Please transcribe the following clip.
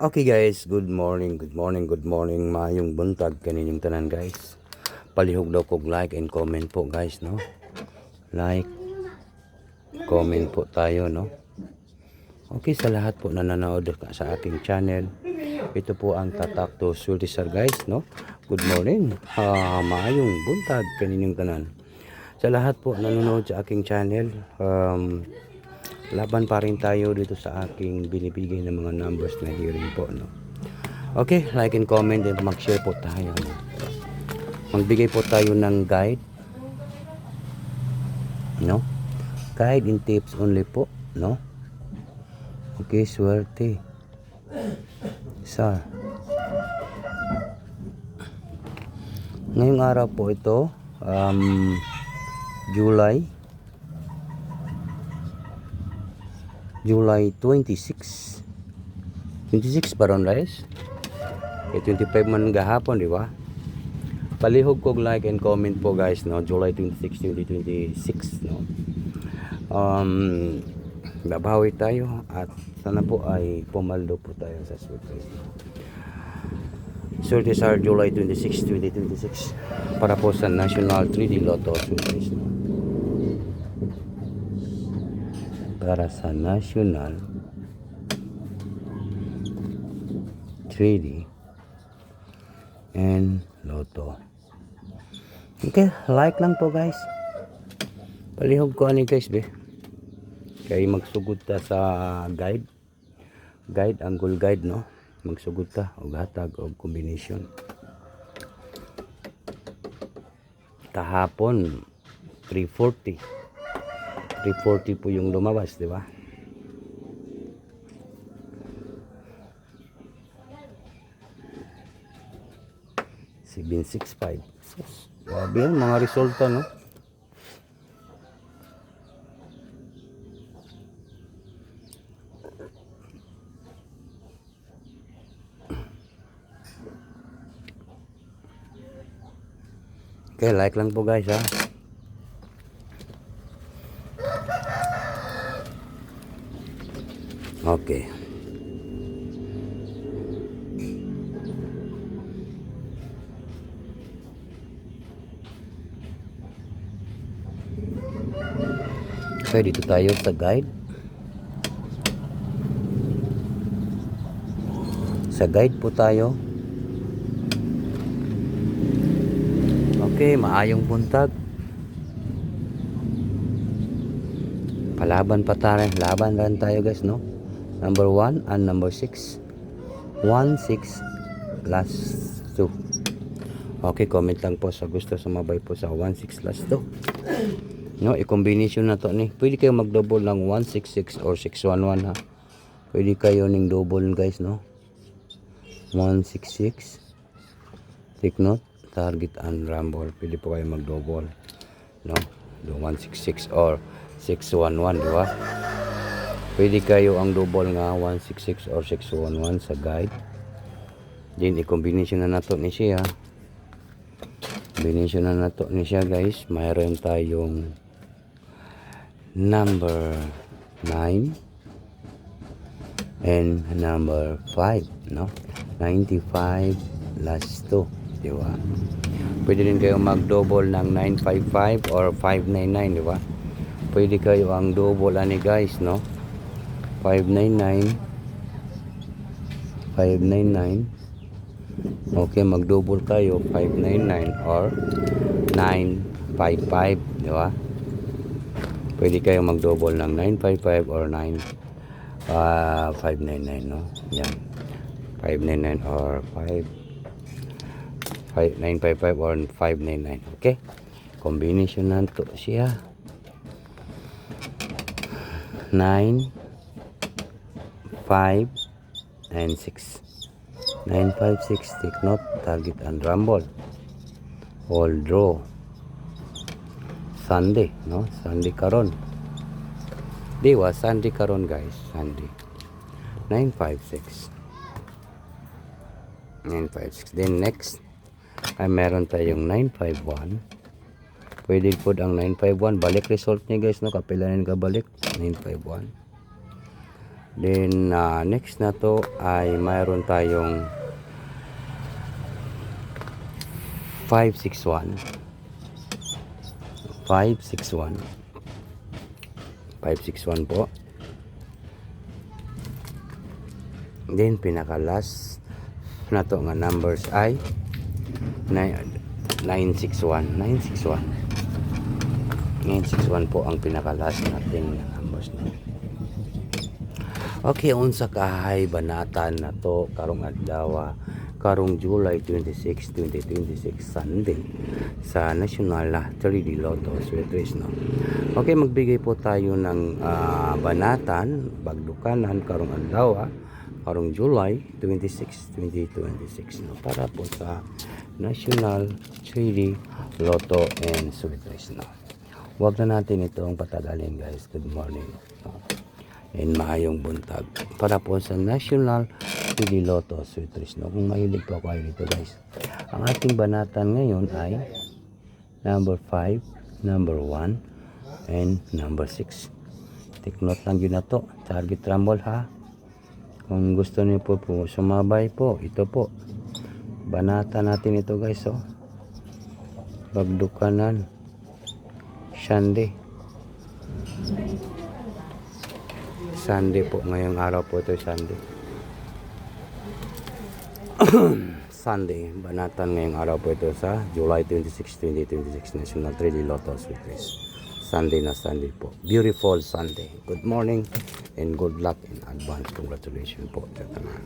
Okay guys, good morning, mayong buntag kaninyong tanan guys. Palihog daw kog like and comment po guys, no? Like, comment po tayo, no? Okay, sa lahat po na nanood sa aking channel, ito po ang Tatak to Sultisar guys, no? Good morning, maayong buntag kaninyong tanan. Sa lahat po na nanonood sa aking channel, laban pa rin tayo dito sa aking binibigay ng mga numbers na hearing po, no? Okay, like and comment and mag-share po tayo, no? Magbigay po tayo ng guide, no? Guide and tips only po, no? Okay, swerte. Isa. Ngayong araw po ito, July 26 pa ron guys. 25 man gahapon, di ba? Palihog kog like and comment po guys, no? July 26, 2026, no? Babawi tayo at sana po ay pumaldo po tayo sa surprise. Sultisar July 26, 2026 para po sa National 3D Lotto surprise, no? Para sa National 3D and Lotto. Okay, like lang po guys. Palihog ko ani guys be. Kay magsugod ta sa guide, angle guide, no? Magsugod ta og hatag og combination. Kahapon 340 po yung lumabas, di ba? $765. Grabe yan, mga resulta, no? Okay, like lang po guys, ha? Okay. Okay, dito tayo sa guide. Sa guide po tayo. Okay, maayong buntag. Palaban pa tayo. Laban rin tayo guys, no? Number 1 and number 6. 1, 6, last 2. Okay, comment lang po sa gusto sumabay po sa 1, 6, last 2. No, i-combination na to ni. Pwede kayo mag-double ng 166 or 611, ha. Pwede kayo ning double guys, no? 166. Take note, target and rumble. Pwede po kayo mag-double, no? Do 166 or 611, di ba? Pwede kayo ang double nga 166 or 611 sa guide. Then i-combination na nato ni siya. Combination na nato ni siya guys. Mayroon tayong number 9 and number 5, no? 95 last 2, di ba? Pwede rin kayo mag-double ng 955 or 599, di ba? Pwede kayo ang double ani guys, no? 599. Okay, mag-double kayo 599 or 955, di ba? Pwede kayo mag-double ng 955 or 599, no? Yan. 599 or 955 or 599. Okay? Combination na to siya. 9, 5, and 6. 9, 5, 6. Take note, target and rumble. All draw. Sunday, no? Sunday karon. Diwa, Sunday karon guys. Sunday. 956. 956. Then next, ay meron tayong 951. Pwede po ang 951. Balik result niya guys, no? Kapilanin ka balik. 951. Then next na to ay mayroon tayong 561 561 561 po. Then pinaka last na to nga numbers ay 961 961 po ang pinaka last natin nga numbers na. Okay, unsa kahay banatan na to karong adlaw, karong July 26, 2026 Sunday sa National 3D Lotto Sweet Race, no. Okay, magbigay po tayo ng banatan bagdukanan karong adlaw, karong July 26, 2026, no, para po sa National 3D Lotto and Sweet Race, no. Huwag na natin itong patagalin, guys. Good morning, no, and maayong buntag para po sa National 3D Lotto Sweet Race, no. Kung mahilig po kayo dito, guys, ang ating banatan ngayon ay number 5, number 1, and number 6. Take note lang yun na to. Target rumble, ha. Kung gusto niyo po sumabay po, ito po banatan natin ito, guys, oh. Bagdukanan Sunday po, ngayong araw po ito, Sunday. Sunday, banatan ngayong araw po ito sa July 26, 2026 National 3D Lotto Sweet Race. Sunday na Sunday po. Beautiful Sunday. Good morning and good luck in advance. Congratulations po sa tanan.